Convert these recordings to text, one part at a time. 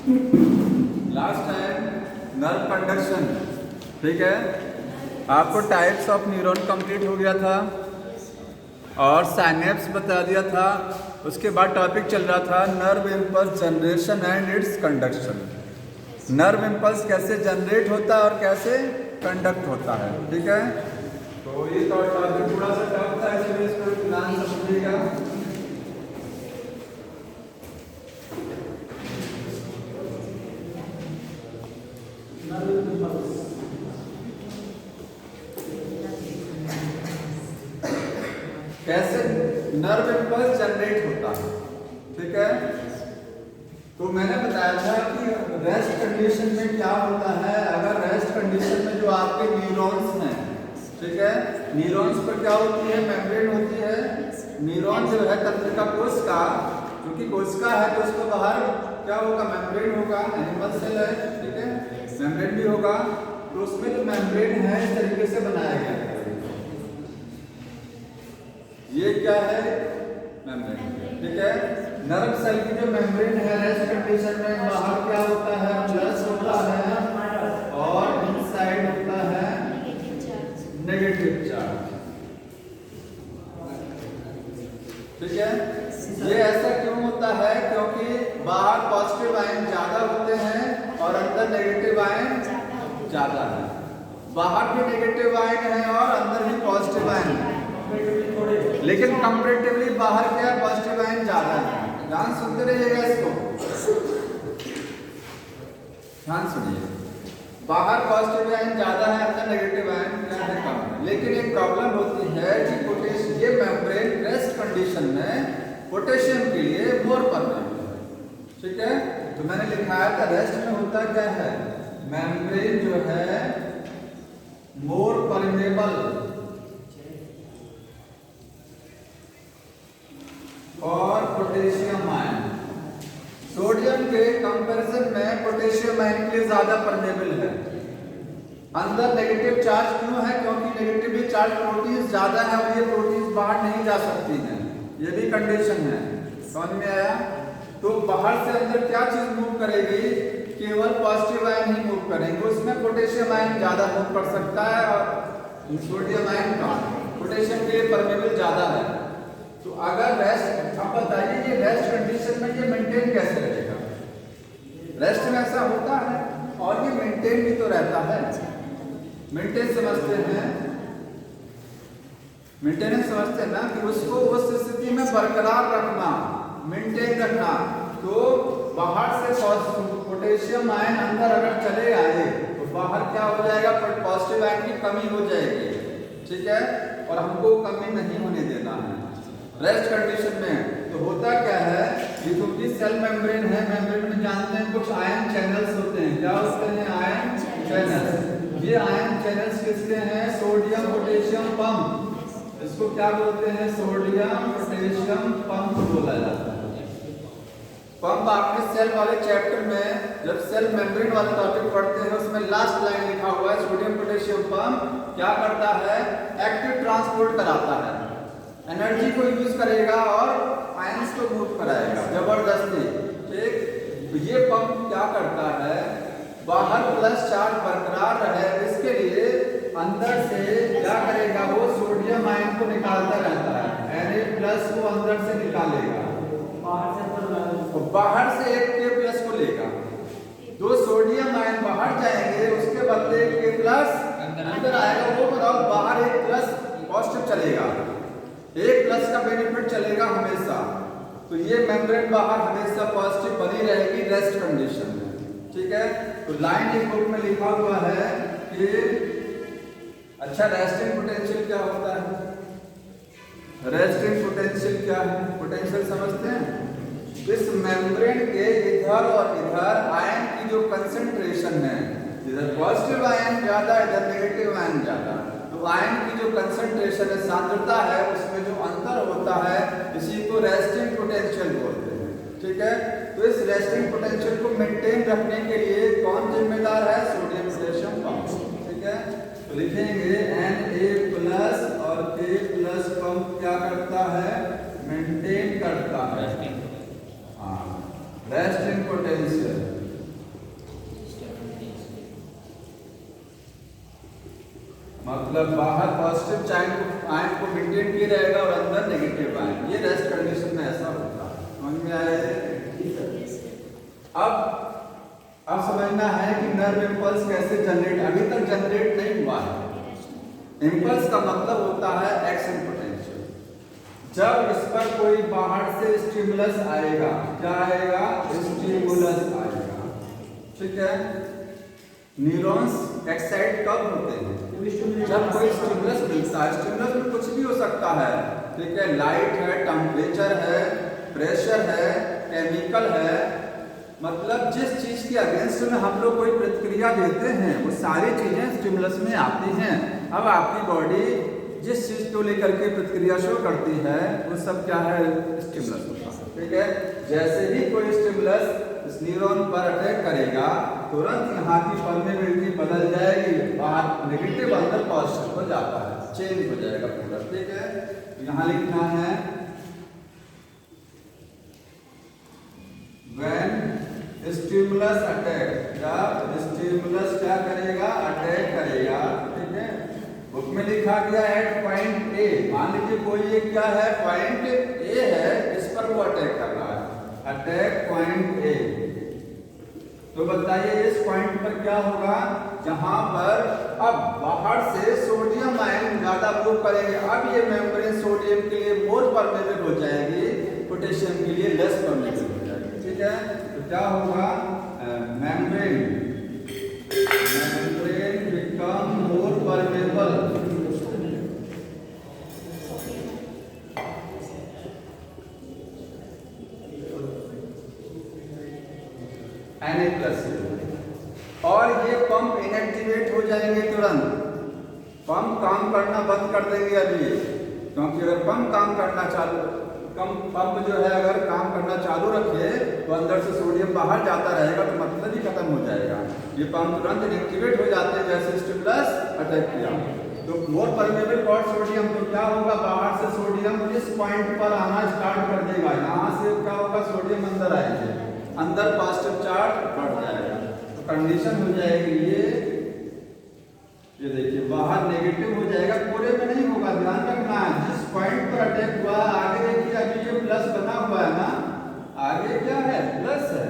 Last time nerve conduction, ठीक है, आपको टाइप्स ऑफ न्यूरॉन कंप्लीट हो गया था और साइनेप्स बता दिया था। उसके बाद टॉपिक चल रहा था nerve impulse generation and it's conduction. Nerve impulse कैसे जनरेट होता है और कैसे कंडक्ट होता है, ठीक है। तो ये टॉपिक थोड़ा सा टफ था, इसलिए इसको ध्यान से समझिएगा। कैसे नर्व इम्पल्स जनरेट होता है, ठीक है। तो मैंने बताया था कि रेस्ट कंडीशन में क्या होता है। अगर रेस्ट कंडीशन में जो आपके न्यूरॉन्स हैं, ठीक है, न्यूरॉन्स पर क्या होती है, मेम्ब्रेन होती है। न्यूरॉन जो है तंत्रिका कोश का, क्योंकि कोशिका है तो उसको बाहर क्या होगा, मेम्ब्रेन होगा। एनिमल सेल है, ठीक है, मेम्ब्रेन भी होगा। तो उसमें जो मेम्ब्रेन है इस तरीके से बनाया गया है। ये क्या है, मेम्ब्रेन, ठीक है। नर्व सेल की जो मेम्ब्रेन है रेस्ट कंडीशन में बाहर क्या होता है, प्लस होता है और इनसाइड होता है नेगेटिव चार्ज, ठीक है। ये ऐसा क्यों होता है, क्योंकि बाहर पॉजिटिव आयन ज्यादा होते हैं और अंदर नेगेटिव आयन ज्यादा है। बाहर भी नेगेटिव आयन है और अंदर भी पॉजिटिव आयन है, लेकिन कंपैरेटिवली बाहर क्या है, पॉजिटिव आयन ज्यादा है। ध्यान सुनते रहिएगा इसको, ध्यान सुनिए। बाहर पॉजिटिव आयन ज्यादा है, अंदर नेगेटिव आयन क्या है, कम है। लेकिन एक प्रॉब्लम होती है कि पोटेशियम, ये मेम्ब्रेन रेस्ट कंडीशन में पोटेशियम के लिए मोर परमेबल है, ठीक है। तो मैंने लिखाया था रेस्ट में होता क्या है, मेम्ब्रेन जो है मोर परमेबल और पोटेशियम आयन। सोडियम के कंपैरिजन में पोटेशियम आयन के लिए ज्यादा परमेबल है। अंदर नेगेटिव चार्ज क्यों है, क्योंकि नेगेटिवली चार्ज प्रोटीन्स ज्यादा है और ये प्रोटीन्स बाहर नहीं जा सकती हैं। ये भी कंडीशन है, समझ में आया। तो बाहर से अंदर क्या चीज मूव करेगी, केवल पॉजिटिव आयन ही मूव करेंगे। उसमें पोटेशियम आयन ज्यादा मूव कर सकता है और सोडियम आयन कम। पोटेशियम के लिए परमेबल ज्यादा है। तो अगर रेस्ट, अब बताइए ये रेस्ट कंडीशन में ये मेंटेन कैसे रहेगा। रेस्ट में ऐसा होता है और ये मेंटेन भी तो रहता है। मेंटेन समझते हैं, मेंटेनेंस समझते हैं ना, कि उसको उस स्थिति में बरकरार रखना, मेंटेन रखना। तो बाहर से पोटेशियम आयन अंदर अगर चले आए तो बाहर क्या हो जाएगा, पॉजिटिव आयन की कमी हो जाएगी, ठीक है। और हमको कमी नहीं होने देना है रेस्ट कंडीशन में। तो होता क्या है, ये जो भी सेल मेम्ब्रेन है, मेम्ब्रेन में जानते हैं कुछ आयन चैनल्स होते हैं। क्या होते हैं, आयन चैनल्स। ये आयन चैनल्स किसके हैं, सोडियम पोटेशियम पंप। इसको क्या बोलते हैं, सोडियम पोटेशियम पंप बोला जाता है। पंप आपके सेल वाले चैप्टर में जब सेल मेम्ब्रेन वाला टॉपिक पढ़ते हैं उसमें लास्ट लाइन लिखा हुआ है, सोडियम पोटेशियम पंप क्या करता है, एक्टिव ट्रांसपोर्ट कराता है। एनर्जी को यूज करेगा और आयंस को मूव कराएगा जबरदस्ती, ठीक। तो ये पंप क्या करता है, बाहर प्लस चार्ज बरकरार रहे इसके लिए अंदर से क्या करेगा, वो सोडियम आयन को निकालता रहता है। Na+ को अंदर से निकालेगा, बाहर से एक K+ को लेगा। दो सोडियम आयन बाहर जाएंगे, उसके बदले K+ अंदर आएगा। वो बताओ, बाहर एक+ पॉजिटिव चलेगा, एक+ का बेनिफिट चलेगा हमेशा। तो ये मेम्ब्रेन बाहर हमेशा पॉजिटिव बनी रहेगी रेस्ट कंडीशन में, ठीक है। तो लाइन एक बुक में लिखा हुआ है कि अच्छा, रेस्टिंग पोटेंशियल क्या होता है, रेस्टिंग पोटेंशियल क्या है, पोटेंशियल समझते हैं। इस मेम्ब्रेन के इधर और इधर आयन की जो कंसंट्रेशन है, इधर पॉजिटिव आयन ज्यादा, इधर नेगेटिव आयन ज्यादा, तो आयन की जो कंसंट्रेशन है, सांद्रता है, उसमें जो अंतर होता है इसी को रेस्टिंग पोटेंशियल बोलते हैं, ठीक है। तो इस रेस्टिंग पोटेंशियल को मेंटेन रखने के लिए कौन जिम्मेदार है, सोडियम पोटेशियम पंप, ठीक है। तो लिखेंगे Na+ और K+ पंप क्या करता है, मेंटेन करता है रेस्टिंग पोटेंशियल। मतलब बाहर पॉजिटिव आयन को मेंटेन किए रहेगा और अंदर नेगेटिव आयन, ये रेस्ट कंडीशन में ऐसा होता है। समझ में आया? अब समझना है कि नर्व इंपल्स कैसे जनरेट, अभी तक जनरेट नहीं हुआ है। इंपल्स का मतलब होता है एक्शन पोटेंशियल। जब इस पर कोई बाहर से स्टिमुलस आएगा, क्या आएगा? स्टिमुलस आएगा, ठीक है। न्यूरॉन्स एक्साइट कब होते हैं? जब कोई स्टिमुलस मिलता है। स्टिमुलस में कुछ भी हो सकता है, ठीक है। लाइट है, टेम्परेचर है, प्रेशर है, केमिकल है, मतलब जिस चीज के अगेंस्ट में हम लोग कोई प्रतिक्रिया देते हैं वो सारी चीजें स्टिमुलस में आती हैं। अब आपकी बॉडी जिस चीज को लेकर के प्रतिक्रिया शो करती है वो सब क्या है? स्टिमुलस होता है, ठीक है। जैसे ही कोई स्टिमुलस इस न्यूरॉन पर अटैक करेगा, तुरंत यहाँ की परमेबिलिटी बदल जाएगी, बाहर नेगेटिव अंदर पॉजिटिव हो जाता है, चेंज हो जाएगा पूरा, ठीक है। यहाँ लिखना है when स्टिमुलस अटैक, जब स्टिमुलस क्या करेगा? अटैक करेगा, ठीक है। बुक में लिखा गया एट पॉइंट ए, मान लीजिए कोई ये क्या है? पॉइंट ए है, इस पर वो अटैक कर रहा है, अटैक पॉइंट ए। तो बताइए इस पॉइंट पर क्या होगा? जहां पर अब बाहर से सोडियम आयन ज्यादा मूव करेंगे, अब ये मेम्ब्रेन सोडियम के लिए मोर परमेबल हो जाएगी, पोटेशियम के लिए लेस परमेबल हो जाएगी, ठीक है। तो क्या होगा? Membrane become more permeable, Na+, और ये पंप इनएक्टिवेट हो जाएंगे तुरंत, पंप काम करना बंद कर देंगे अभी, क्योंकि अगर पंप काम करना चालू, पंप जो है अगर काम करना चालू रखे तो अंदर से सोडियम बाहर जाता रहेगा, तो मतलब ही खत्म हो जाएगा। ये पंप तुरंत इनएक्टिवेट हो जाते हैं जैसे स्टिमुलस अटैक किया। तो मोर परमेबल फॉर सोडियम, तो क्या होगा? बाहर से सोडियम इस पॉइंट पर आना स्टार्ट कर देगा, यहाँ से क्या होगा? सोडियम अंदर आएंगे, अंदर पॉजिटिव चार्ज बढ़ जाएगा, तो कंडीशन हो जाएगी ये देखिए बाहर नेगेटिव हो जाएगा, पूरे में नहीं होगा, ध्यान रखना है। जिस पॉइंट पर अटैक हुआ आगे देखिए, अभी ये प्लस बना हुआ है ना, आगे क्या है? प्लस है,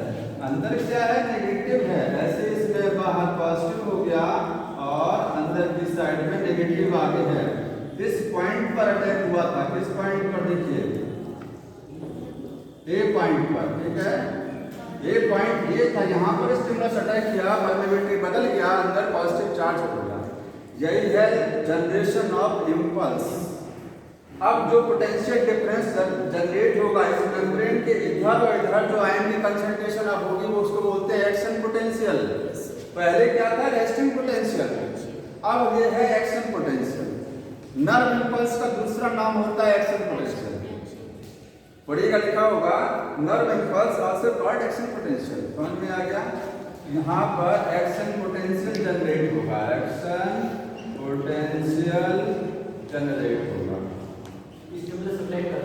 अंदर क्या है? नेगेटिव है। ऐसे इसमें बाहर पॉजिटिव हो गया और अंदर की साइड में नेगेटिव आगे है। इस पॉइंट पर अटैक हुआ था, किस पॉइंट पर? देखिए ए पॉइंट पर, ठीक है। ए पॉइंट ये था, यहाँ पर स्टिमुलस अटैक किया, परमेबिलिटी बदल गया, अंदर पॉजिटिव चार्ज हो गया। यही है जनरेशन ऑफ इंपल्स। अब जो पोटेंशियल डिफरेंस जनरेट होगा इस मेम्ब्रेन के इधर और इधर जो आयन की कंसंट्रेशन अब होगी वो उसको बोलते हैं एक्शन पोटेंशियल। पहले क्या था? रेस्टिंग पोटेंशियल, अब ये है एक्शन पोटेंशियल। नर्व इंपल्स का दूसरा नाम होता है एक्शन पोटेंशियल, पढ़िएगा, लिखा होगा nerve impulse also called action potential. समझ में आ गया? यहाँ पर एक्शन पोटेंशियल जनरेट होगा, एक्शन पोटेंशियल जनरेट होगा,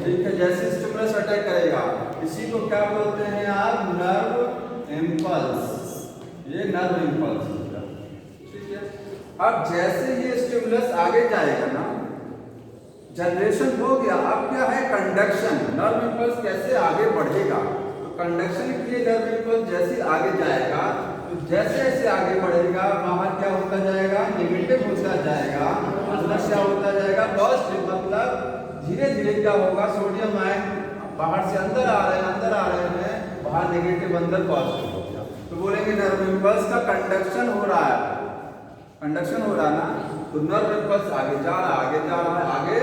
ठीक है। जैसे स्टिमुलस अटैक करेगा, इसी को क्या बोलते हैं आप? नर्व इंपल्स, ये नर्व इंपल्स होगा, ठीक है। अब जैसे ये स्टिमुलस आगे जाएगा ना, जनरेशन हो गया, अब क्या है? कंडक्शन। नर्व इंपल्स कैसे आगे बढ़ेगा? तो कंडक्शन के लिए नर्व इंपल्स जैसे आगे जाएगा, तो जैसे जैसे आगे बढ़ेगा बाहर क्या होता जाएगा? नेगेटिव होता जाएगा, अंदर क्या होता जाएगा? पॉजिटिव। मतलब धीरे धीरे क्या होगा? सोडियम आयन बाहर से अंदर आ रहे हैं, अंदर आ रहे हैं, बाहर नेगेटिव अंदर पॉजिटिव हो गया, तो बोलेंगे नर्व इंपल्स का कंडक्शन हो रहा है, कंडक्शन हो रहा है ना। तो नर्व इंपल्स आगे जा रहा है, आगे जा रहा है, आगे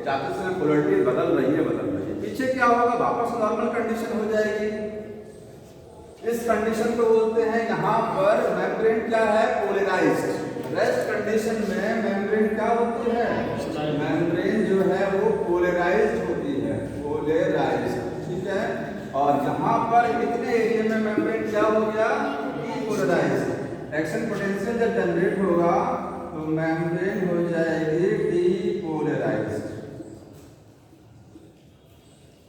जाते समय पोलैरिटी बदल रही है, बदल रही है। पीछे क्या होगा? वापस नॉर्मल कंडीशन हो जाएगी। इस कंडीशन को बोलते हैं यहाँ पर मेम्ब्रेन क्या है? पोलराइज्ड। रेस्ट कंडीशन में मेम्ब्रेन क्या होती है? मेम्ब्रेन जो है वो पोलराइज्ड होती है, पोलराइज्ड, ठीक है। और यहाँ पर इतने एरिया में मेम्ब्रेन क्या हो गया? डीपोलराइज्ड। एक्शन पोटेंशियल जब जनरेट होगा तो मेम्ब्रेन हो जाएगी डीपोलराइज्ड।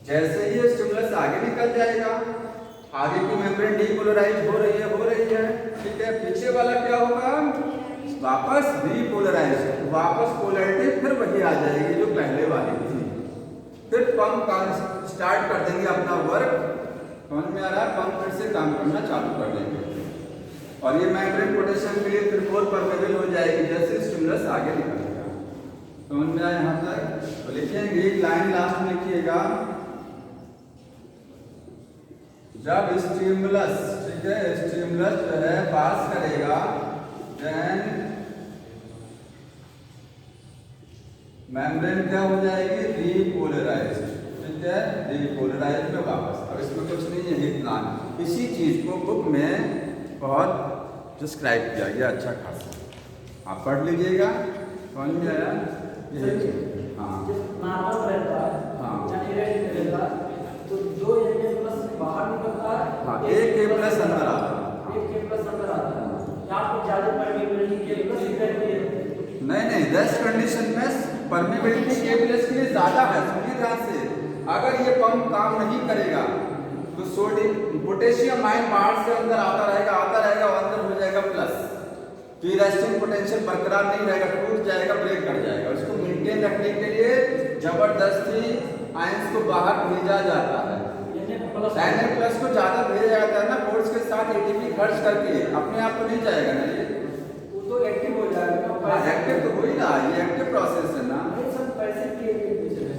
जैसे ही स्टिमुलस आगे निकल जाएगा, आगे की मेम्ब्रेन डीपोलराइज हो रही है, ठीक है। पीछे वाला क्या होगा? वापस रीपोलराइज, वापस पोलैरिटी फिर वही आ जाएगी जो पहले वाली थी। फिर पंप का स्टार्ट कर देंगे अपना वर्क, समझ में आ रहा है? पंप फिर से काम करना चालू कर देंगे और ये मेम्ब्रेन पोटेशियम के लिए फिर और परमेबल हो जाएगी जैसे स्टिमुलस आगे निकलेगा। समझ में आया यहाँ तक? तो लिखेंगे एक लाइन लास्ट में लिखिएगा, जब स्टिमुलस, ठीक है, स्टिमुलस जो है पास करेगा देन मेम्ब्रेन क्या हो जाएगी? रीपोलराइज, ठीक है, रीपोलराइज में वापस। अब इसमें कुछ नहीं है, ये प्लान, इसी चीज को बुक में बहुत डिस्क्राइब किया गया अच्छा खासा, आप पढ़ लीजिएगा। समझ में आया? हाँ नॉर्मल रहता है, हाँ तो दो प्लस बाहर निकलता है, हाँ, एक के प्लस अंदर आता है, एक के प्लस अंदर आता है। यहाँ पे ज्यादा परमेबिलिटी के प्लस रहती है। नहीं, रेस्ट कंडीशन में परमेबिलिटी के प्लस के लिए ज्यादा है। सुनिए ध्यान से, अगर ये पंप काम नहीं करेगा तो सोडियम पोटेशियम आयन बाहर से अंदर आता रहेगा और अंदर हो जाएगा प्लस, तो ये रेस्टिंग पोटेंशियल बरकरार नहीं रहेगा, टूट जाएगा, ब्रेक कर जाएगा। उसको मेंटेन रखने के लिए जबरदस्ती आयंस को बाहर भेजा जाता है। Na+ को ज्यादा भेजा जाता है ना, फोर्स के साथ एटीपी खर्च करके, अपने आप तो नहीं जाएगा ना, ये तो एक्टिव हो जाएगा। एक्टिव तो हो ही ना, ये एक्टिव प्रोसेस है ना।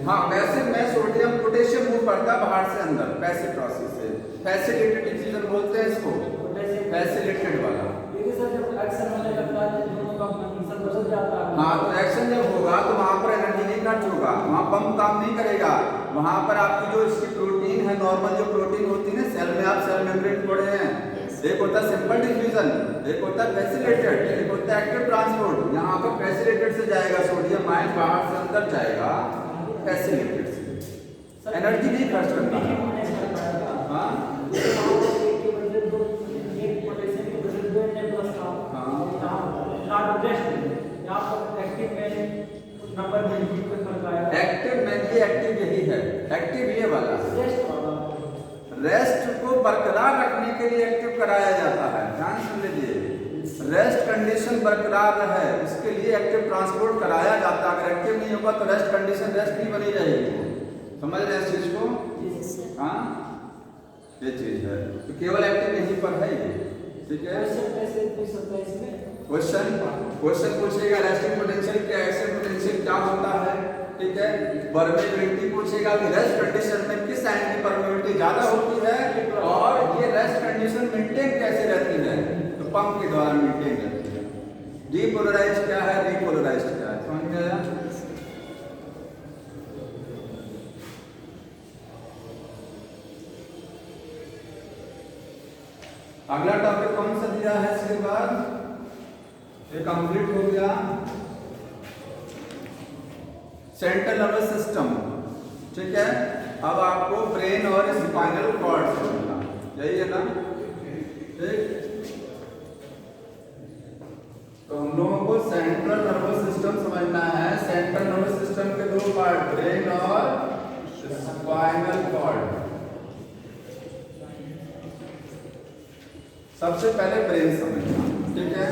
हाँ, वैसे में सोडियम पोटेशियम मूव करता है बाहर से अंदर, पैसिव प्रोसेस है, फैसिलिटेटेड डिफ्यूजन बोलते हैं इसको, फैसिलिटेटेड वाला। हाँ, तो एक्शन जब होगा तो वहाँ पर एनर्जी नहीं खर्च होगा, वहाँ पंप काम नहीं करेगा, वहाँ पर आपकी जो इसकी प्रोटीन है, नॉर्मल जो प्रोटीन होती है ना सेल में, आप सेल मेम्ब्रेन पढ़े हैं, एक होता है सिंपल डिफ्यूजन, एक होता है फैसिलिटेटेड, एक होता है एक्टिव ट्रांसपोर्ट। यहाँ पर फैसिलिटेटेड से जाएगा सोडियम आयन, बाहर से अंदर जाएगा फैसिलिटेटेड से, एनर्जी नहीं खर्च करता है। हाँ एक्टिव में ये एक्टिव यही है, एक्टिव ये वाला रेस्ट को बरकरार रखने के लिए एक्टिव कराया जाता है। ध्यान सुन लीजिए, रेस्ट कंडीशन बरकरार है उसके लिए एक्टिव ट्रांसपोर्ट कराया जाता है। अगर एक्टिव नहीं होगा तो रेस्ट कंडीशन रेस्ट नहीं बनी रहेगी। समझ रहे हैं इस चीज को? हाँ, ये चीज है, तो केवल एक्टिव यहीं पर है ये, ठीक है। क्वेश्चन पूछेगा रेस्टिंग पोटेंशियल क्या, एक्शन पोटेंशियल क्या होता है, ठीक है। परमेबिलिटी पूछेगा कि रेस्ट कंडीशन में किस आयन की परमेबिलिटी ज्यादा होती है और ये रेस्ट कंडीशन मेंटेन कैसे रहती है, तो पंप के द्वारा मेंटेन रहती है। डीपोलराइज क्या है, रीपोलराइज क्या है, समझ में आया? अगला टॉपिक कौन सा दिया है इसके बाद? ये कंप्लीट हो गया सेंट्रल नर्वस सिस्टम, ठीक है। अब आपको ब्रेन और स्पाइनल कॉर्ड समझना, यही है ना, ठीक। तो हम लोगों को सेंट्रल नर्वस सिस्टम समझना है। सेंट्रल नर्वस सिस्टम के दो पार्ट, ब्रेन और स्पाइनल कॉर्ड। सबसे पहले ब्रेन समझना, ठीक है।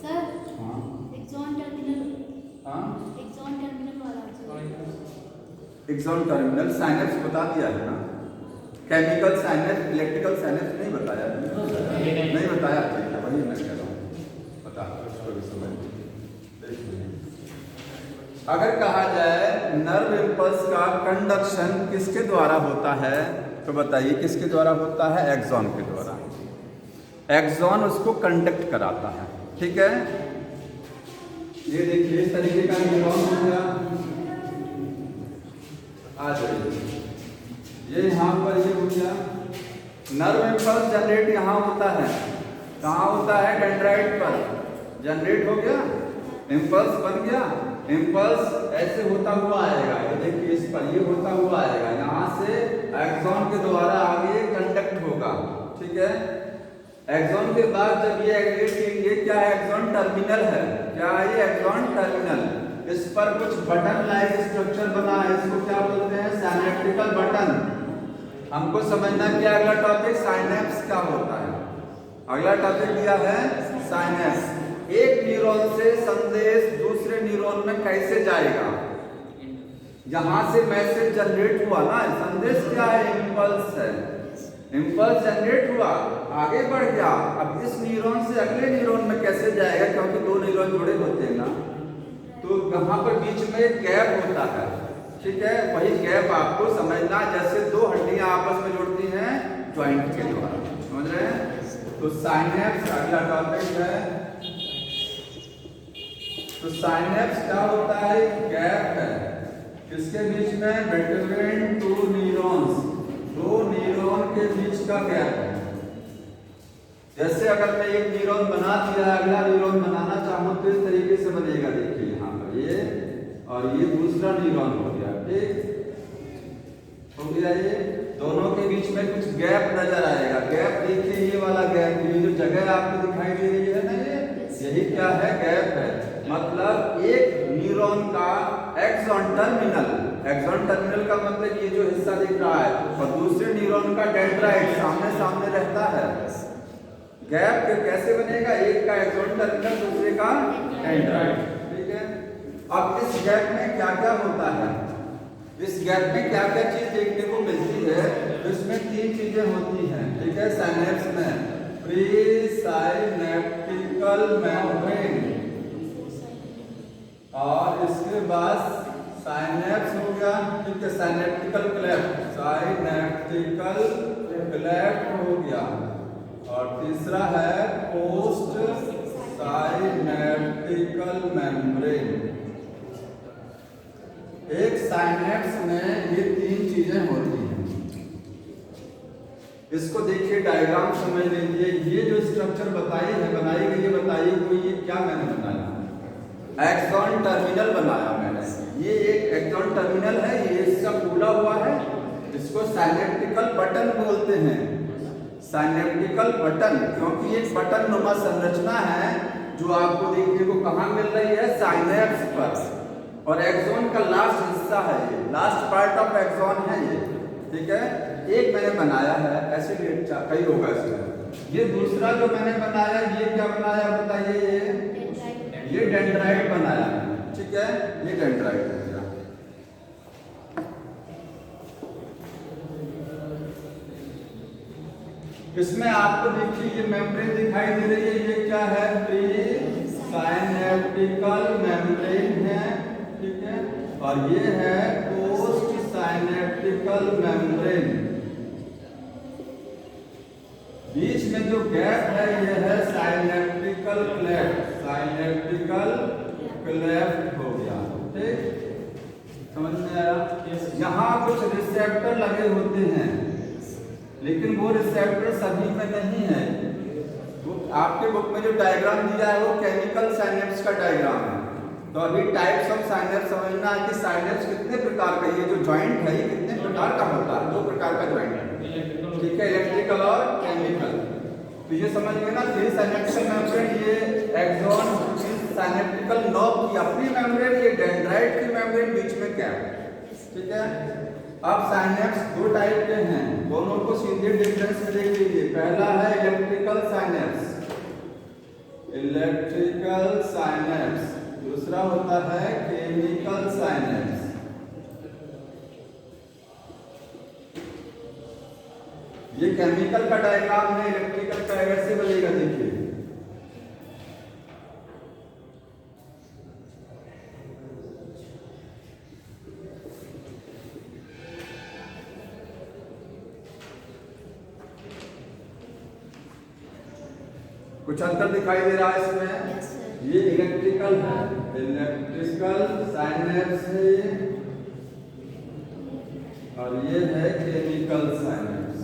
सर, हाँ एक्सॉन टर्मिनल, हाँ, एक्सॉन टर्मिनल वाला एक्सॉन टर्मिनल साइनेप्स बता दिया है ना, केमिकल साइनेप्स, इलेक्ट्रिकल साइनेप्स नहीं बताया, नहीं बताया, ठीक है, वही मैं कह रहा हूँ, बता उसको भी समझ। अगर कहा जाए नर्व इम्पल्स का कंडक्शन किसके द्वारा होता है, तो बताइए किसके द्वारा होता है? एक्सॉन के द्वारा। एक्सॉन उसको कंडक्ट कराता है, ठीक है। ये देखिए इस तरीके का न्यूरॉन हो गया, आ जाइए, ये यहाँ पर ये हो गया। नर्व इम्पल्स जनरेट यहाँ होता है, कहाँ होता है? डेंड्राइट पर जनरेट हो गया, इम्पल्स बन गया, इम्पल्स ऐसे होता हुआ आएगा, ये देखिए इस पर ये होता हुआ आएगा, यहाँ से एक्सॉन के द्वारा आगे कंडक्ट होगा, ठीक है। एक्सॉन के बाद जब ये क्या है? एक्सॉन टर्मिनल है, क्या है ये? Axon terminal. इस पर कुछ बटन लाइक स्ट्रक्चर बना है, इसको क्या बोलते हैं? सिनेप्टिकल बटन। हमको समझना क्या अगला टॉपिक? साइनेप्स क्या होता है। अगला टॉपिक दिया है साइनेप्स। एक न्यूरॉन से संदेश दूसरे न्यूरॉन में कैसे जाएगा? यहां से मैसेज जनरेट हुआ ना, संदेश क्या है? इंपल्स है। इंपल्स जनरेट हुआ, आगे बढ़ गया, अब इस न्यूरॉन से अगले न्यूरॉन में कैसे जाएगा? क्योंकि दो न्यूरॉन जुड़े होते हैं ना, तो यहाँ पर बीच में एक गैप होता है, ठीक है? वही गैप आपको समझना, जैसे दो हड्डियां आपस में जुड़ती हैं जॉइंट के द्वारा, समझ रहे हैं? तो साइनेप्स अगला टॉपिक है। तो साइनेप्स क्या होता है? गैप है किसके बीच में? बिटवीन टू न्यूरॉन्स, दो न्यूरॉन के बीच का गैप है। जैसे अगर मैं एक न्यूरॉन बना दिया, अगला न्यूरॉन बनाना चाहूँ तो इस तरीके से बनेगा, देखिए यहाँ पर ये, और ये दूसरा न्यूरॉन हो गया, ठीक हो गया। ये दोनों के बीच में कुछ गैप नजर आएगा। गैप देखिए, ये वाला गैप, ये जो जगह आपको दिखाई दे रही है ना, यही क्या है? गैप है। मतलब एक न्यूरॉन का एक्सॉन टर्मिनल, एक्सॉन टर्मिनल का मतलब ये जो हिस्सा दिख रहा है, और दूसरे न्यूरॉन का डेंड्राइट सामने सामने रहता है। गैप कैसे बनेगा? एक का एक्सॉन टर्मिनल, दूसरे का डेंड्राइट, ठीक है? अब इस गैप में क्या क्या होता है? इस गैप में क्या क्या चीज देखने को मिलती है? तो इसमें तीन चीजें होती हैं, ठीक है? साइनेप्स में प्री साइनेप्टिकल मेम्ब्रेन, और इसके बाद साइनेप्स हो गया, ठीक है? साइनेप्टिकल क्लेफ्ट, साइनेप्टिकल क्लेफ्ट हो गया, और तीसरा है पोस्ट साइनेप्टिकल मेम्ब्रेन। एक साइनेप्स में ये तीन चीजें होती हैं। इसको देखिए, डायग्राम समझ लीजिए। ये जो स्ट्रक्चर बनाई गई है, बताइए कोई, ये क्या मैंने बनाया? एक्सॉन टर्मिनल बनाया मैंने। ये एक एक्सॉन टर्मिनल है, ये इसका खुला हुआ है, इसको साइनेप्टिकल बटन बोलते हैं। साइनेप्टिकल बटन, क्योंकि एक बटन नुमा संरचना है जो आपको देखने को कहाँ मिल रही है? साइनेप्स पर, और एक्सॉन का लास्ट हिस्सा है ये, लास्ट पार्ट ऑफ एक्सॉन है ये, ठीक है? एक मैंने बनाया है, ऐसे कई होगा इसमें। ये दूसरा जो मैंने बनाया, ये क्या बनाया बताइए? ये डेंड्राइट बनाया, ठीक है? ये डेंड्राइट हो गया। इसमें आपको देखिए ये मेम्ब्रेन दिखाई दे रही है, ये क्या है? प्री साइनेप्टिकल मेम्ब्रेन है, ठीक है? और ये है पोस्ट साइनेप्टिकल मेम्ब्रेन। बीच में जो गैप है ये है साइनेप्टिकल क्लेफ्ट, साइनेप्टिकल क्लेफ्ट हो गया, ठीक? समझ में आया? यहाँ कुछ रिसेप्टर लगे होते हैं, लेकिन वो रिसेप्टर सभी में नहीं है। वो आपके बुक में जो डायग्राम दिया है वो केमिकल साइनेप्स का डायग्राम है। तो अभी टाइप्स ऑफ साइनेप्स समझना है कि साइनेप्स कितने प्रकार का, ये जो जॉइंट है ये कितने प्रकार का होता है? दो प्रकार का जॉइंट है, ठीक है? इलेक्ट्रिकल और केमिकल। तो ये समझ गए ना, प्री साइनेप्टिकल मेम्ब्रेन, ये एक्सॉन साइनेप्टिकल नॉब की अपनी मेम्ब्रेन, ये डेंड्राइट की मेम्ब्रेन, बीच में क्या है, ठीक है? अब साइनेप्स दो टाइप के हैं, दोनों को सीधे डिफरेंस में देख लीजिए। पहला है इलेक्ट्रिकल साइनेप्स, इलेक्ट्रिकल साइनेप्स। दूसरा होता है केमिकल साइनेप्स। ये केमिकल का डायग्राम है, इलेक्ट्रिकल का ऐसे बनेगा, देखिए। कुछ अंतर दिखाई दे रहा है इसमें? ये इलेक्ट्रिकल है, इलेक्ट्रिकल साइनेप्स है ये, और ये है केमिकल साइनेप्स।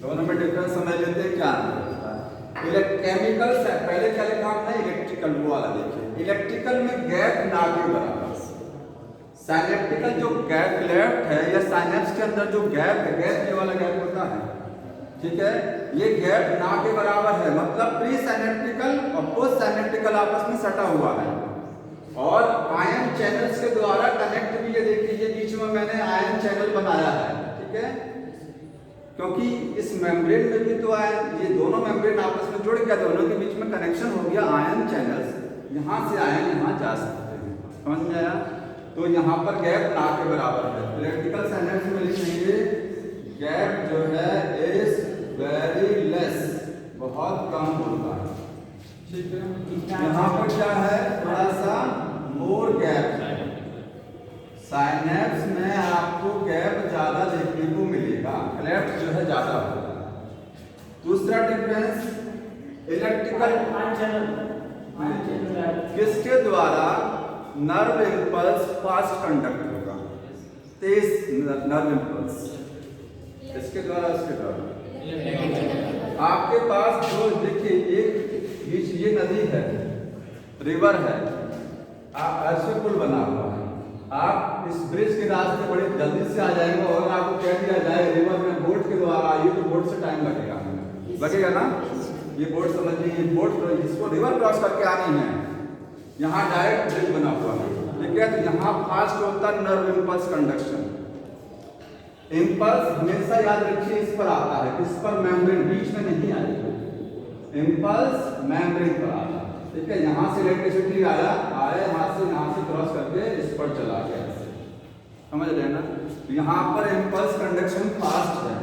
दोनों में डिफरेंस समझ लेते हैं क्या होता है। केमिकल से पहले क्या लिखा हमने? इलेक्ट्रिकल, वो वाला देखिए। इलेक्ट्रिकल में गैप ना के बराबर, साइनेप्टिकल जो गैप लेफ्ट है या साइनेप्स के अंदर जो गैप है, गैप ये वाला गैप होता है, ठीक है? ये गैप ना के बराबर है, मतलब प्री साइनेप्टिकल और पोस्ट साइनेप्टिकल आपस में सटा हुआ है, और आयन चैनल्स के द्वारा कनेक्ट भी, ये देखिए बीच में मैंने आयन चैनल बनाया है, ठीक है? क्योंकि इस मेम्ब्रेन में भी तो आयन, ये दोनों मेम्ब्रेन आपस में जुड़ गया, दोनों के बीच में कनेक्शन हो गया, आयन चैनल्स, यहाँ से आयन यहाँ जा सकते हैं। समझ में आया? तो यहाँ पर गैप ना के बराबर है। इलेक्ट्रिकल साइनेप्स में लिखेंगे गैप जो है इज वेरी लेस, बहुत कम होता है। ठीक है, यहाँ पर क्या है, थोड़ा सा मोर गैप है। साइनेप्स में आपको गैप ज्यादा देखने को मिलेगा, क्लेफ्ट जो है ज्यादा होता है। दूसरा डिफरेंस इलेक्ट्रिकल किसके द्वारा नर्व इंपल्स फास्ट कंडक्ट होगा, तेज नर्व इंपल्स इसके द्वारा, उसके द्वारा। आपके पास जो देखिए एक बीच ये नदी है, रिवर है, आप ऐसे पुल बना हुआ है, आप इस ब्रिज के रास्ते बड़े जल्दी से आ जाएंगे और आपको कह दिया जाए रिवर में बोट के द्वारा आइए तो बोट से टाइम लगेगा ना। ये बोट समझिए, ये बोट इसको रिवर क्रॉस करके आनी है, यहाँ डायरेक्ट ब्रिज बना हुआ है, ठीक है। तो यहाँ फास्ट होता है नर्व इंपल्स कंडक्शन। इंपल्स हमेशा याद रखिए इस पर आता है, किस पर, मेम्ब्रेन, बीच में नहीं आएगा। इंपल्स मेम्ब्रेन पर आता है, ठीक है। यहाँ से इलेक्ट्रिसिटी आया यहाँ से क्रॉस करके इस पर चला गया, समझ रहे हैं ना। यहाँ पर इंपल्स कंडक्शन फास्ट है,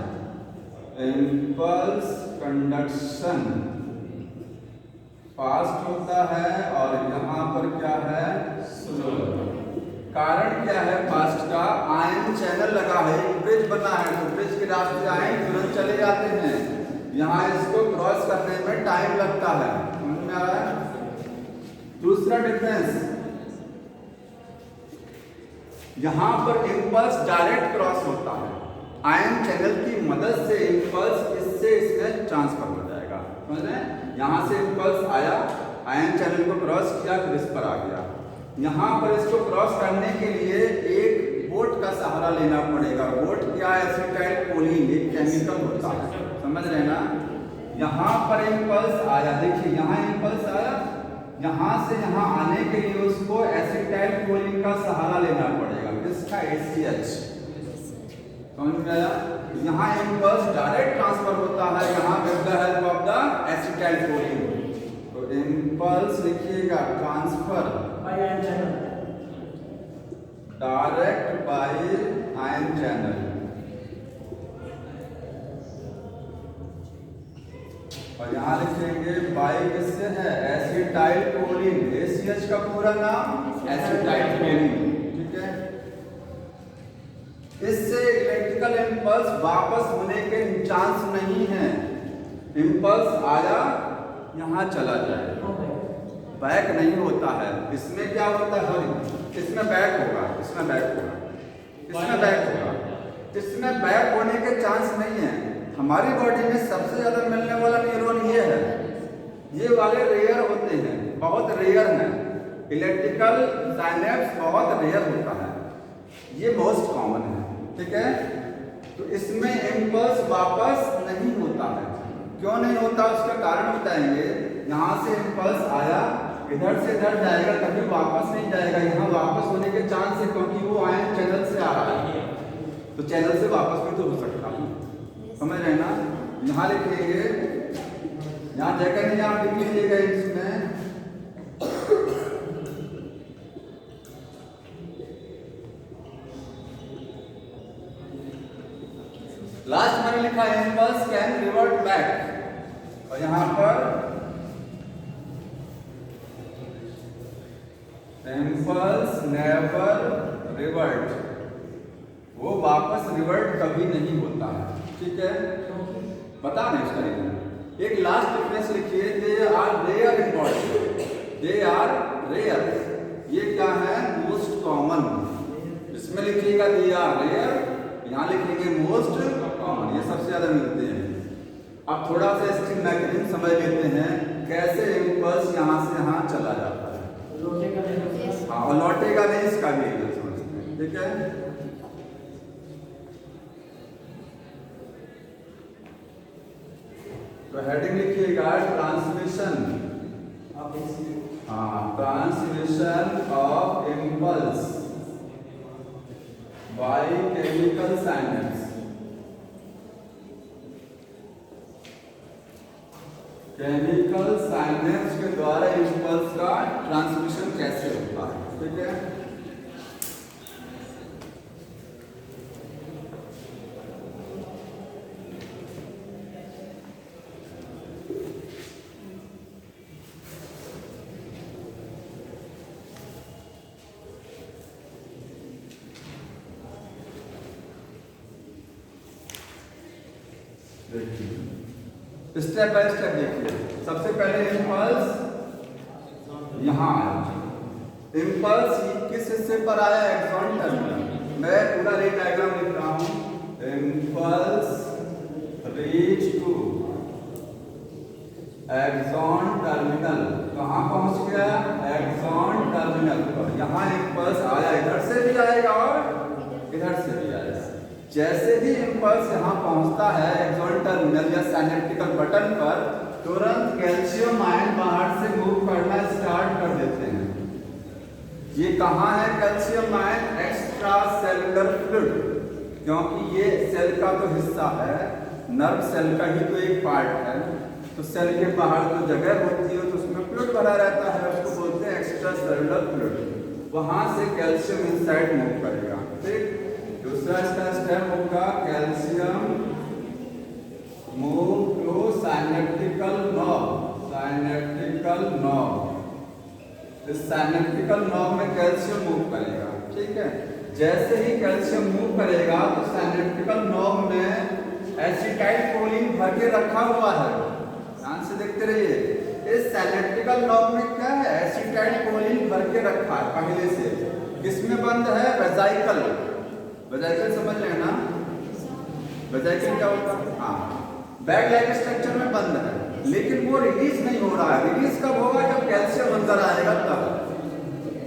इंपल्स कंडक्शन फास्ट होता है, और यहाँ पर क्या है, स्लो। कारण क्या है फास्ट का, आयन चैनल लगा है, ब्रिज बना है, तो ब्रिज के रास्ते आयन तुरंत चले जाते हैं, यहाँ इसको क्रॉस करने में टाइम लगता है। समझ में आ रहा है? दूसरा डिफरेंस, यहां पर इंपल्स डायरेक्ट क्रॉस होता है, आयन चैनल की मदद से इंपल्स इससे इसमें ट्रांसफर हो जाएगा। समझ रहे हैं? यहां से इंपल्स आया, आयन चैनल को क्रॉस किया, फिर इस पर आ गया। यहां पर इसको क्रॉस करने के लिए एक बोट का सहारा लेना पड़ेगा। बोट क्या है, एसिटाइल कोलिन, एक केमिकल होता है, समझ रहे हैं ना। यहां पर इंपल्स आया, देखिए यहां इंपल्स आया, यहाँ से यहाँ आने के लिए उसको एसिटाइल कोलिन का सहारा लेना पड़ेगा, किसका, ACH। समझ में आया? यहाँ इंपल्स डायरेक्ट ट्रांसफर होता है, यहाँ with the help of the acetylcholine कोलिन। तो इंपल्स लिखिएगा transfer direct by ion channel, और यहाँ लिखेंगे बाई किससे है, एसिटाइल कोलिन। ACH का पूरा नाम एसिटाइल कोलिन, ठीक है। इससे इलेक्ट्रिकल इंपल्स वापस होने के चांस नहीं है। इंपल्स आया, यहाँ चला जाए, बैक नहीं होता है। इसमें क्या होता है, इसमें बैक होगा, इसमें बैक होगा, इसमें बैक होगा, इसमें बैक होने के चांस नहीं है। हमारी बॉडी में सबसे ज्यादा मिलने वाला न्यूरॉन ये है, ये वाले रेयर होते हैं, बहुत रेयर हैं। इलेक्ट्रिकल साइनेप्स बहुत रेयर होता है, ये मोस्ट कॉमन है, ठीक है। तो इसमें इंपल्स वापस नहीं होता है। क्यों नहीं होता, उसका कारण बताएंगे। यहाँ से इंपल्स आया, इधर से इधर जाएगा, कभी वापस नहीं जाएगा। यहाँ वापस होने के चांस है, क्योंकि वो आयन चैनल से आ रहा है, तो चैनल से वापस भी तो हो सकता है, समझ रहे ना। यहाँ लिखेंगे, यहाँ जगह नहीं, आप लिख लीजिएगा इसमें लास्ट मैंने लिखा इंपल्स कैन रिवर्ट बैक, और यहाँ पर इंपल्स नेवर रिवर्ट, वो वापस रिवर्ट कभी नहीं होता है, ठीक है। बता नहीं इसका रीजन। एक लास्ट डिफरेंस लिखिए, they are rare in body, they are rare, ये क्या है, मोस्ट कॉमन। इसमें लिखिएगा दे आर रेयर, यहाँ लिखेंगे मोस्ट कॉमन, ये सबसे ज्यादा मिलते हैं। अब थोड़ा सा इसकी मैकेनिज्म समझ लेते हैं, कैसे इंपल्स यहाँ से यहाँ चला जाता है, हाँ, और लौटेगा नहीं, इसका भी समझते हैं, ठीक है। तो हेडिंग लिखिएगा ट्रांसमिशन, हाँ, transmission of impulse by chemical synapse, chemical synapse के द्वारा इम्पल्स का ट्रांसमिशन कैसे होता है, ठीक है। स्टेप बाय स्टेप देखिए। सबसे पहले इम्पल्स यहाँ आया। इम्पल्स किस हिस्से पर आया? Axon terminal. मैं पूरा रे डायग्राम लिख रहा हूँ। Impulse reach to axon terminal. कहाँ पहुँच गया? एक्सॉन टर्मिनल पर। यहाँ इम्पल्स आया, इधर से भी आएगा और इधर से भी आएगा। जैसे ही इम्पल्स यहाँ पहुँचता है एक्सॉन टर्मिनल या सिनेप्टिकल बटन पर, तुरंत कैल्शियम आयन बाहर से मूव करना स्टार्ट कर देते हैं। ये कहाँ है calcium ion? Extra cellular fluid, क्योंकि ये सेल का तो हिस्सा है, नर्व सेल का ही तो एक पार्ट है। तो सेल के बाहर जो जगह होती है तो उसमें फ्लूइड भरा रहता है, उसको बोलते हैं एक्स्ट्रा सेलुलर फ्लूइड। वहाँ से कैल्शियम इनसाइड मूव करेगा, ठीक। दूसरा इसका स्टेप होगा calcium move to synaptical knob. Synaptical knob, इस सिनेप्टिकल नॉब में कैल्शियम मूव करेगा, ठीक है। जैसे ही कैल्शियम मूव करेगा तो सिनेप्टिकल नॉब में एसिटाइल कोलिन भर के रखा हुआ है। ध्यान से देखते रहिए। इस सिनेप्टिकल नॉब में क्या है? एसिटाइल कोलिन भर के रखा है पहले से। किसमें बंद है? वेजाइकल। वेजाइकल समझ रहे हैं ना? वेजाइकल क्या होता है? हाँ, बैग लाइक स्ट्रक्चर में बंद है, लेकिन वो रिलीज नहीं हो रहा है। रिलीज कब होगा? जब कैल्शियम अंदर आएगा तब।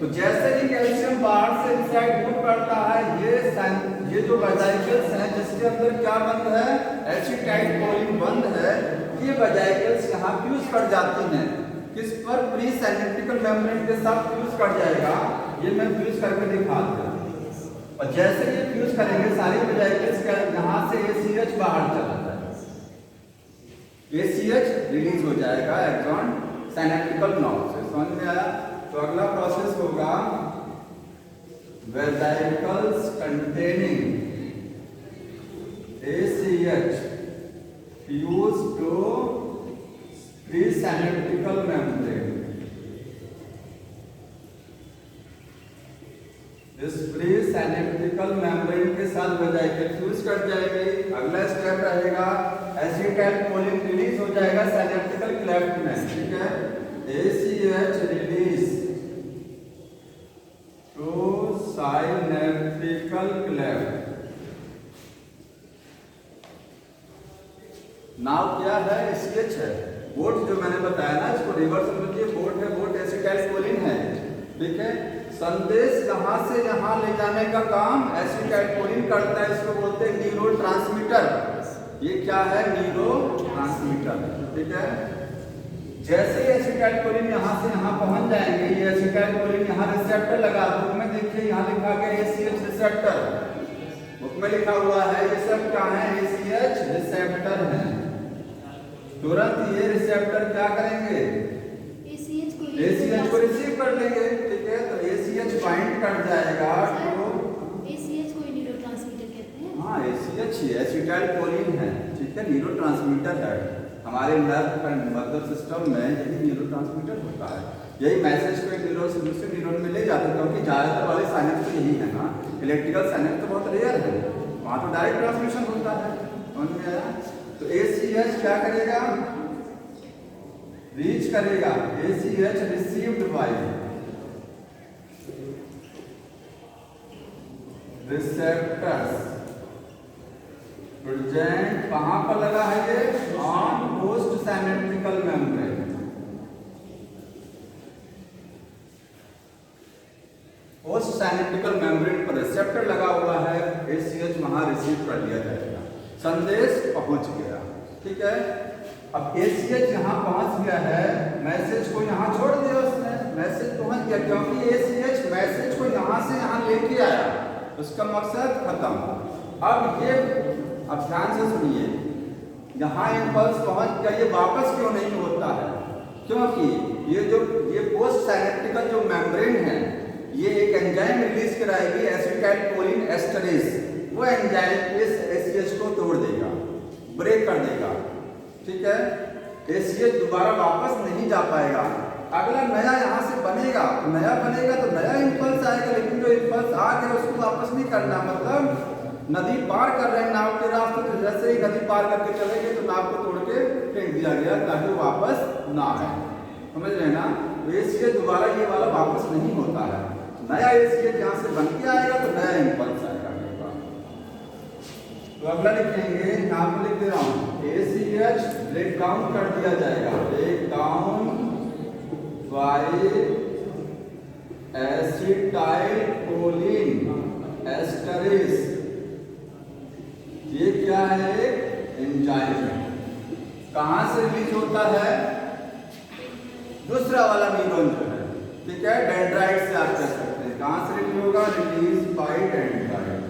तो जैसे ही कैल्शियम बाहर से इनसाइड मूव करता है, ये जो वेजाइकल्स हैं जिसके अंदर क्या बंद है? एसिटाइल कोलिन बंद है। ये वेजाइकल्स यहाँ फ्यूज कर जाती हैं। किस पर? प्री सिनेप्टिकल मेम्ब्रेन के साथ फ्यूज कर जाएगा। ये मैं फ्यूज करके दिखा दूँ। और जैसे ये फ्यूज करेंगे सारी वेजाइकल्स का यहाँ से ACH बाहर चला जाएगा। ACH रिलीज हो जाएगा एक्सॉन सिनेप्टिकल नॉब से। समझ में आया? तो अगला प्रोसेस होगा vesicles containing ACH fuse to pre synaptical membrane. इस प्री सिनेप्टिकल मेम्ब्रेन के साथ वेजाइकल फ्यूज कर जाएगी। अगला स्टेप रहेगा एसिटाइल कोलिन रिलीज हो जाएगा सिनेप्टिकल क्लेफ्ट में, ठीक है। ACH release to synaptical cleft. Now क्या है? ACH है। बोट जो मैंने बताया ना, इसको रिवर्स समझिए। बोट है, बोट एसिटाइल कोलिन है, ठीक है। संदेश यहाँ से यहाँ ले जाने का काम एसिटाइल कोलिन करता है। इसको बोलते हैं न्यूरोट्रांसमीटर। ये क्या है? न्यूरोट्रांसमीटर, ठीक है। जैसे ही एसिटाइल कोलिन यहाँ से यहाँ पहुँच जाएंगे, ये एसिटाइल कोलिन यहाँ रिसेप्टर लगा। बुक में देखिए यहाँ लिखा गया ACH रिसेप्टर, बुक में लिखा हुआ है। ये सब क्या है? ACH रिसेप्टर है। तुरंत ये रिसेप्टर क्या करेंगे? ACH को रिसीव कर लेंगे, ठीक है। तो ACH बाइंड कर जाएगा तो ACH को न्यूरोट्रांसमीटर कहते हैं। हाँ, ACH ही एसिटाइल कोलिन है, ठीक है। न्यूरोट्रांसमीटर है। हमारे नर्व मतलब सिस्टम में यही न्यूरोट्रांसमीटर होता है। यही मैसेज को एक न्यूरॉन से दूसरे न्यूरॉन में ले जाते हैं, क्योंकि ज़्यादातर वाले साइनेप्स तो यही है ना। इलेक्ट्रिकल साइनेप्स तो बहुत रेयर है, वहाँ तो डायरेक्ट ट्रांसमिशन होता है। समझ में आया? तो ACH क्या करेगा? रीच करेगा। ACH received by receptors present. कहां पर लगा है ये? On post synaptical membrane. Post synaptical membrane पर रिसेप्टर लगा हुआ है। ACH वहां रिसीव कर लिया जाएगा। संदेश पहुंच गया, ठीक है। अब ACH यहाँ पहुँच गया है, मैसेज को यहाँ छोड़ दिया उसने। मैसेज पहुँच गया, क्योंकि ACH मैसेज को यहाँ से यहाँ लेके आया, उसका मकसद खत्म। अब ध्यान से सुनिए। यहाँ इम्पल्स पहुंच गया, ये वापस क्यों नहीं होता है? क्योंकि ये पोस्ट साइनेप्टिकल जो मेम्ब्रेन है, ये एक एंजाइम रिलीज कराएगी एसिटाइलकोलिन एस्टरेज। वो एंजाइम इस एसीएच को तोड़ देगा, ब्रेक कर देगा, ठीक है। एसीएच दोबारा वापस नहीं जा पाएगा। अगला नया यहाँ से बनेगा, नया बनेगा तो नया इम्पल्स आएगा, लेकिन जो इम्पल्स आ गया उसको वापस नहीं करना। मतलब नदी पार कर रहे हैं नाव के रास्ते, तो जैसे ही नदी पार करके चले गए तो नाव को तोड़ के फेंक दिया गया ताकि वापस ना आए। समझ रहे ना? एसीएच दोबारा ये वाला वापस नहीं होता है। नया एसीएच यहाँ से बन के आएगा तो नया इम्पल्स आएगा। तो अगला लिखेंगे, यहाँ पर लिख दे रहा हूँ, एसीएच ब्रेक डाउन कर दिया जाएगा, break down by acetylcholinesterase. ये क्या है? एंजाइम है। कहां से रिलीज होता है? दूसरा वाला न्यूरॉन जो है, ठीक है, डेंड्राइट से आप कह सकते हैं। कहां से रिलीज होगा? Release by dendrite.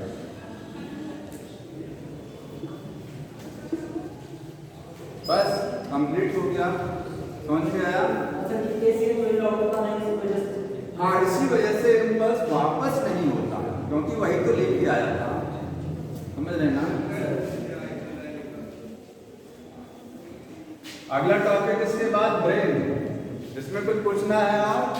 बस कंप्लीट हो गया, समझ में आया? हाँ, इसी वजह से इम्पल्स वापस नहीं होता, क्योंकि वही तो लेके आया था। समझ रहे ना? अगला टॉपिक इसके बाद ब्रेन। इसमें कुछ पूछना है आप?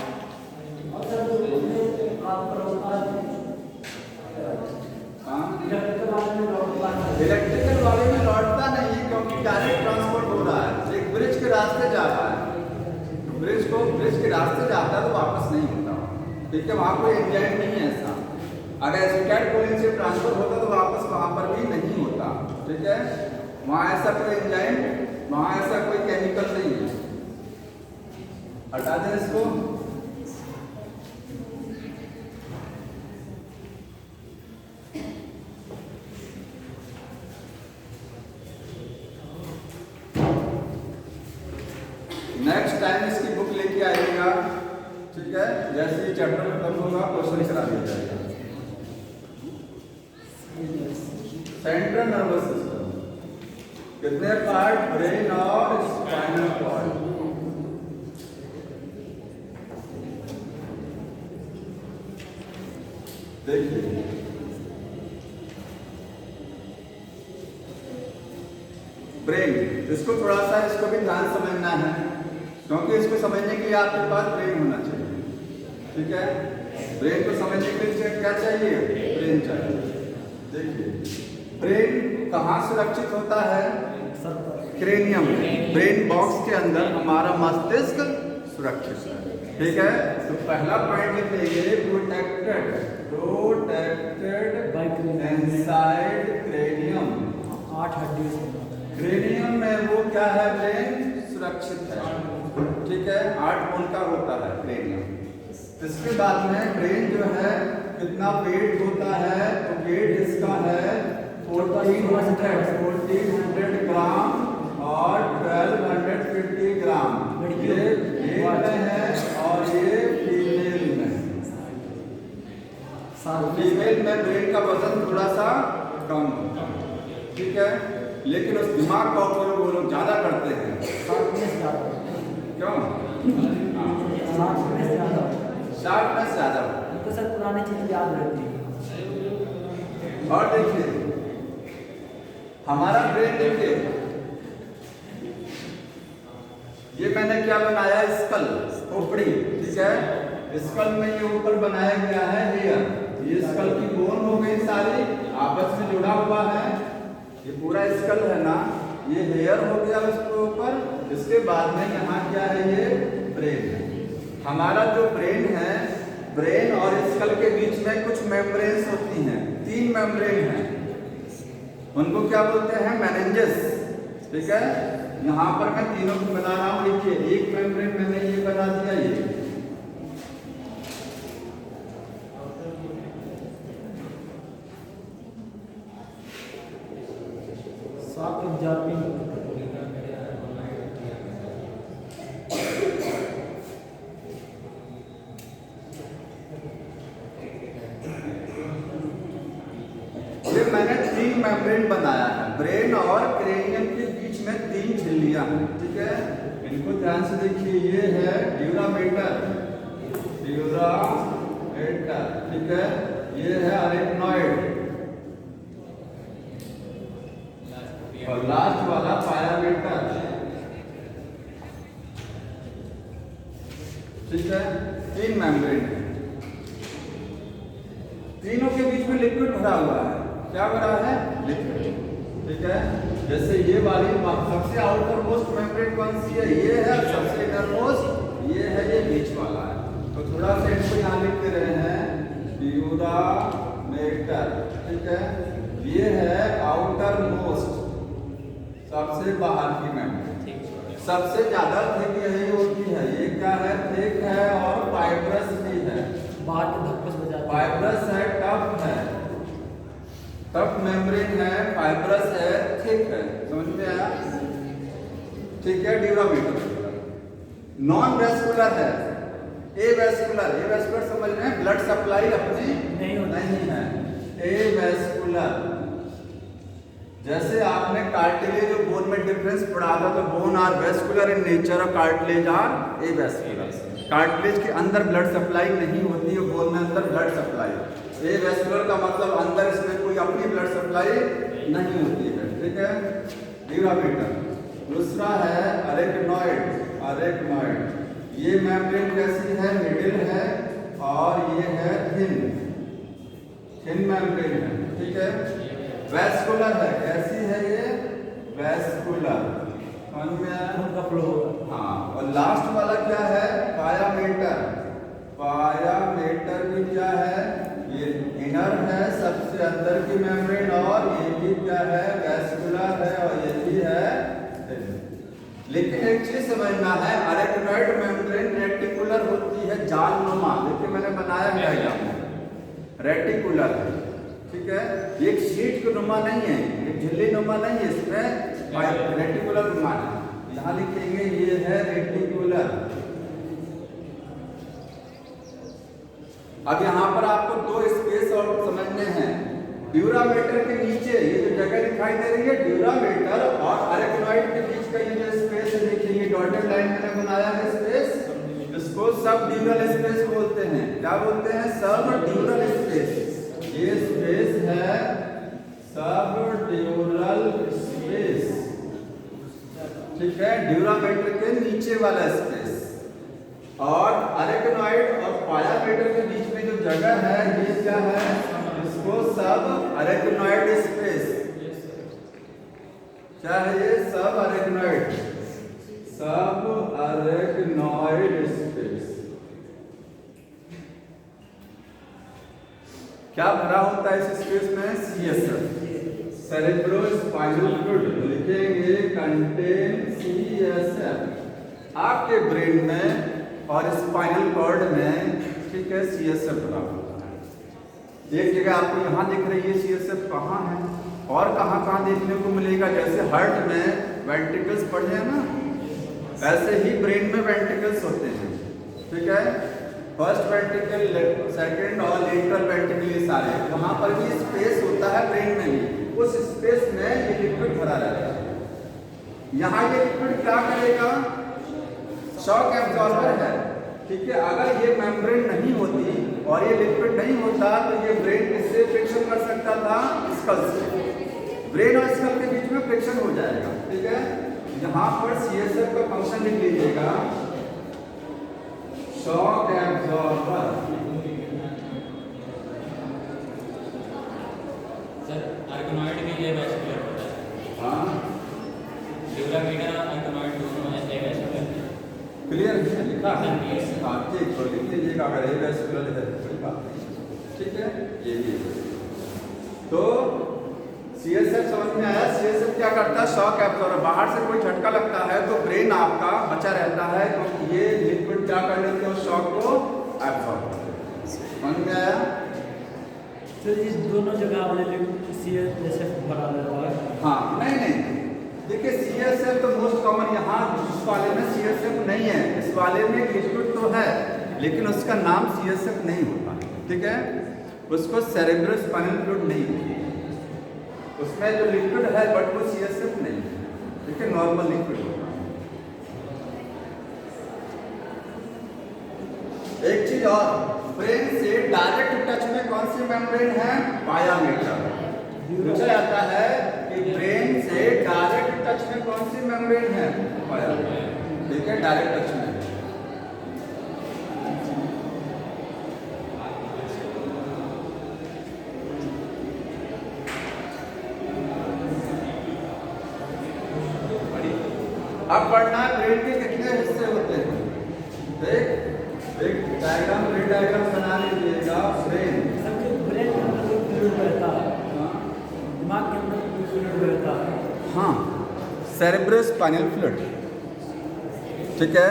इलेक्ट्रिकल वाले में लौटता नहीं है, क्योंकि डायरेक्ट ट्रांसपोर्ट हो रहा है, एक ब्रिज के रास्ते जा रहा है। ब्रिज के रास्ते जाता है तो वापस नहीं होता, ठीक है। वहां कोई एंजाइम नहीं है ऐसा। अगर एसिटाइलकोलिन से ट्रांसफर होता तो वापस वहां पर भी नहीं होता, ठीक है। वहां ऐसा कोई एंजाइम, वहां ऐसा कोई केमिकल नहीं है। हटा दें इसको। नेक्स्ट टाइम इसकी बुक लेके आइएगा, ठीक है। जैसे ही चैप्टर खत्म होगा क्वेश्चन करा दिया जाएगा। सेंट्रल नर्वस सिस्टम कितने पार्ट? ब्रेन और स्पाइनल कॉर्ड। देखिए, ब्रेन, इसको थोड़ा सा, इसको भी ध्यान समझना है, क्योंकि इसको समझने के लिए आपके पास ब्रेन होना चाहिए, ठीक है। ब्रेन को समझने के लिए क्या चाहिए? ब्रेन चाहिए। देखिए, ब्रेन कहाँ सुरक्षित होता है? क्रेनियम, ब्रेन बॉक्स के अंदर हमारा मस्तिष्क सुरक्षित है, ठीक है। तो पहला पॉइंट लिख लेंगे, प्रोटेक्टेड इनसाइड क्रेनियम। 8 हड्डियों। क्रेनियम में वो क्या है? ब्रेन सुरक्षित है, ठीक है। 8 बोन का होता है क्रेनियम। इसके बाद में ब्रेन जो है कितना वेट होता है? तो वेट इसका है 1400 ग्राम और 1250 ग्राम। ये मेल में है और ये फीमेल में। फीमेल में ब्रेन का वजन थोड़ा सा कम होता है, ठीक है। लेकिन उस दिमाग का उपयोग वो लोग ज्यादा करते हैं। क्यों? शार्पनेस ज्यादा तो सर पुरानी चीज याद रहती है। और देखिए, हमारा ब्रेन देखिए, ये मैंने क्या बनाया? स्कल, खोपड़ी, ठीक है। स्कल में ये ऊपर बनाया गया है हेयर। ये स्कल की बोन हो गई सारी, आपस में जुड़ा हुआ है। ये पूरा स्कल है ना, ये हेयर हो गया उसके ऊपर। इसके बाद में यहाँ क्या है? ये ब्रेन है। हमारा जो ब्रेन है, ब्रेन और स्कल के बीच में कुछ मेम्ब्रेन्स होती हैं, 3 मेम्ब्रेन हैं। उनको क्या बोलते हैं? मेनिंजेस, ठीक है। यहाँ पर मैं तीनों को बना रहा हूँ। देखिए, एक मेम्ब्रेन मैंने ये बना दिया, ये मैंने 3 मेम्ब्रेन बनाया है। ब्रेन और क्रेनियम के बीच हैं, ठीक है। इनको ध्यान से देखिए, ये है ड्यूरामेटर, ड्यूरामेटर, ठीक है। ये है अरेक्नॉइड और लास्ट वाला पायामेटर, ठीक है। 3 मेम्ब्रेन है, तीनों के बीच में लिक्विड भरा हुआ है। क्या भरा है? लिक्विड, ठीक है। जैसे ये वाली सबसे आउटर मोस्ट मेम्ब्रेन कौन सी है? ये है। सबसे इनर मोस्ट ये है, ये बीच वाला है। तो थोड़ा सा इसको यहाँ लिख दे रहे हैं ड्यूरामेटर, ठीक है। ये है आउटर मोस्ट, सबसे बाहर की मेम्ब्रेन, सबसे ज्यादा थिक यही होती है। ये क्या है? थिक है और फाइब्रस भी है। बाहर के धक्कस बजा फाइब्रस है, टफ है, टफ मेम्ब्रेन है, फाइब्रस है, थिक है। समझ में आया? ठीक है। ड्यूरामेटर नॉन वेस्कुलर है, ए वेस्कुलर समझ रहे हैं? ब्लड सप्लाई अपनी नहीं है। ए वेस्कुलर, जैसे आपने कार्टिलेज और बोन में डिफरेंस पढ़ा था, तो bone are vascular in nature और cartilage are avascular. Cartilage के अंदर ब्लड सप्लाई नहीं होती है, बोन में अंदर ब्लड सप्लाई। ए वेस्कुलर का मतलब अंदर इसमें कोई अपनी ब्लड सप्लाई नहीं होती है, ठीक है। ड्यूरामेटर। दूसरा है अरेक्नॉइड, ये मेम्ब्रेन कैसी है? मिडिल है और ये है थिन मेम्ब्रेन है, ठीक है। वेस्कुलर है, कैसी है ये? वेस्कुलर, समझ में आया? खून का फ्लो होगा। हाँ। और लास्ट वाला क्या है? पायामेटर भी क्या है? ये इनर है, सबसे अंदर की मेम्ब्रेन, और ये भी क्या है? वेस्कुलर है, और ये भी है। लेकिन एक चीज समझना है, अरेक्नॉइड मेम्ब्रेन रेटिकुलर होती है, जालनुमा। देखिए मैंने बनाया है, रेटिकुलर, ठीक है। एक शीट की नुमा नहीं है, एक झिल्ली नुमा नहीं है, इसमें रेटिकुलर नुमा है। यहाँ लिखेंगे ये है रेटिकुलर। अब यहाँ पर आपको 2 स्पेस और समझने हैं। ड्यूरामेटर के नीचे ये जो जगह दिखाई दे रही है, ड्यूरामेटर और अरेक्नॉइड के बीच का ये जो स्पेस है, देखिए ये डॉटेड लाइन मैंने बनाया है स्पेस, इसको सब ड्यूरल स्पेस बोलते हैं। क्या बोलते हैं? सब ड्यूरल स्पेस। ये स्पेस है सब ड्यूरल स्पेस, ठीक है। ड्यूरामेटर के नीचे वाला स्पेस, और अरेक्नॉइड और पायामेटर के बीच में जो जगह है, ये क्या है? इसको सब अरेक्नॉइड स्पेस, क्या है ये? सब अरेक्नॉइड स्पेस। क्या भरा होता है इस स्पेस में? CSF, cerebrospinal fluid. लिखेंगे कंटेन CSF। आपके ब्रेन में और स्पाइनल कॉर्ड में, ठीक है, CSF भरा होता है। एक जगह आपको यहाँ दिख रही है CSF, कहाँ है और कहाँ देखने को मिलेगा? जैसे हार्ट में वेंट्रिकल्स पढ़े हैं ना, वैसे ही ब्रेन में वेंट्रिकल्स होते हैं, ठीक है। फर्स्ट वेंट्रिकल, सेकंड और लेटरल वेंट्रिकल, ये सारे वहाँ पर भी स्पेस होता है ब्रेन में भी। उस स्पेस में ये लिक्विड भरा रहता है। यहाँ ये लिक्विड क्या करेगा? शॉक एब्जॉर्बर है, ठीक है। अगर ये मेम्ब्रेन नहीं होती और ये लिक्विड नहीं होता, तो ये ब्रेन किससे फ्रिक्शन कर सकता था? स्कल से। ब्रेन और स्कल के बीच में फ्रिक्शन हो जाएगा, ठीक है। यहाँ पर CSF का फंक्शन लिख लीजिएगा, शॉक एब्जॉर्बर। सर आर्गोनॉइड भी ये वेस्कुलर होता है। हाँ, ड्यूरामेटर और आर्गोनॉइड दोनों ऐसे वेस्कुलर हैं। क्लियर है? लिखा है? हाँ, ठीक, तो लिख लीजिएगा। अगर ये वेस्कुलर है तो कोई बात नहीं, ठीक है। ये भी तो CSF समझ में आया? CSF क्या करता है? Shock absorber. बाहर से कोई झटका लगता है तो ब्रेन आपका बचा रहता है, क्योंकि ये लिक्विड क्या कर लेते हैं? शॉक को एब्जॉर्ब कर लेते हैं। समझ में आया? तो इस दोनों जगह आपने CSF भरा रहता है। हाँ, नहीं, देखिए CSF तो मोस्ट कॉमन, यहाँ इस वाले में CSF नहीं है। इस वाले में लिक्विड तो है, लेकिन उसका नाम CSF नहीं होता, ठीक है। उसको सेरेब्रोस्पाइनल फ्लूइड नहीं होती, उसमें जो लिक्विड है बट वो CSF नहीं है, ठीक है, नॉर्मल लिक्विड होता है। चीज और, ब्रेन से डायरेक्ट टच में कौन सी मेम्ब्रेन है? पायामेटर। पूछा जाता है कि ब्रेन से डायरेक्ट टच में कौन सी मेम्ब्रेन है? पायामेटर। ठीक है, डायरेक्ट टच में। अब पढ़ना है ब्रेन के कितने हिस्से होते हैं। एक डायग्राम, ब्रेन डायग्राम बना लीजिएगा। ब्रेन, सबके ब्रेन के अंदर कोई फ्लूइड बहता है, दिमाग के अंदर कोई फ्लूइड बहता है। हाँ, सेरेब्रोस्पाइनल फ्लूइड। ठीक है,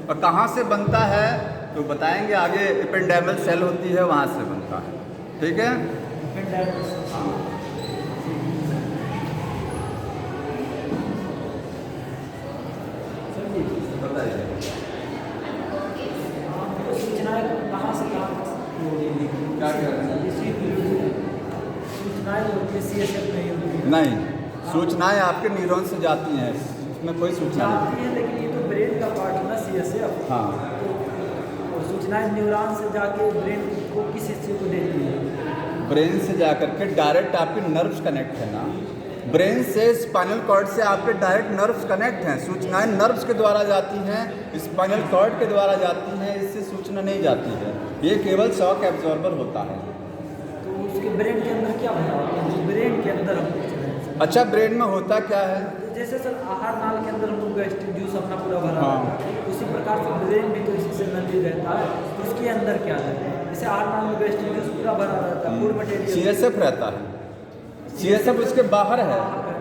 और कहाँ से बनता है तो बताएंगे आगे। एपेंडेमल सेल होती है, वहाँ से बनता है। ठीक है, हाँ। बताइए। सूचनाएं कहाँ से कहाँ क्या कह रहे हैं? सूचनाएं जो होती है CSF में ही होती है। नहीं, सूचनाएं आपके न्यूरॉन से जाती हैं, उसमें कोई सूचना नहीं। जाती है, लेकिन ये तो ब्रेन का पार्ट है ना CSF। हाँ, और सूचनाएं न्यूरॉन से जाके ब्रेन को किस हिस्से को देती है? ब्रेन से जाकर के डायरेक्ट आपके नर्व्स कनेक्ट है ना। ब्रेन से स्पाइनल कॉर्ड से आपके डायरेक्ट नर्व्स कनेक्ट हैं। सूचनाएं नर्व्स के द्वारा जाती हैं, स्पाइनल कॉर्ड के द्वारा जाती हैं, इससे सूचना नहीं जाती है। ये केवल शॉक एब्जॉर्बर होता है। तो उसके ब्रेन के अंदर क्या भरा होता है? जो ब्रेन के अंदर हम पूछ रहे हैं। अच्छा, ब्रेन में होता क्या है? जैसे सर आहार नाल के अंदर हम लोग गैस्ट्रिक जूस अपना पूरा भरा हाँ। रहता है, उसी प्रकार से ब्रेन भी तो इसी से संबंधित रहता है। उसके अंदर क्या है? जैसे आहार नाल में गैस्ट्रिक जूस पूरा भरा रहता है, फूड मटेरियल CSF रहता है। CSF उसके बाहर है,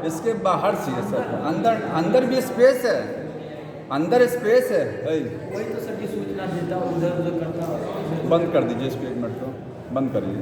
इसके बाहर CSF है। अंदर भी स्पेस है, अंदर स्पेस है। वही तो सर की सूचना देता है, उधर उधर करता है। बंद कर दीजिए, इसको 1 मिनट को बंद करिए।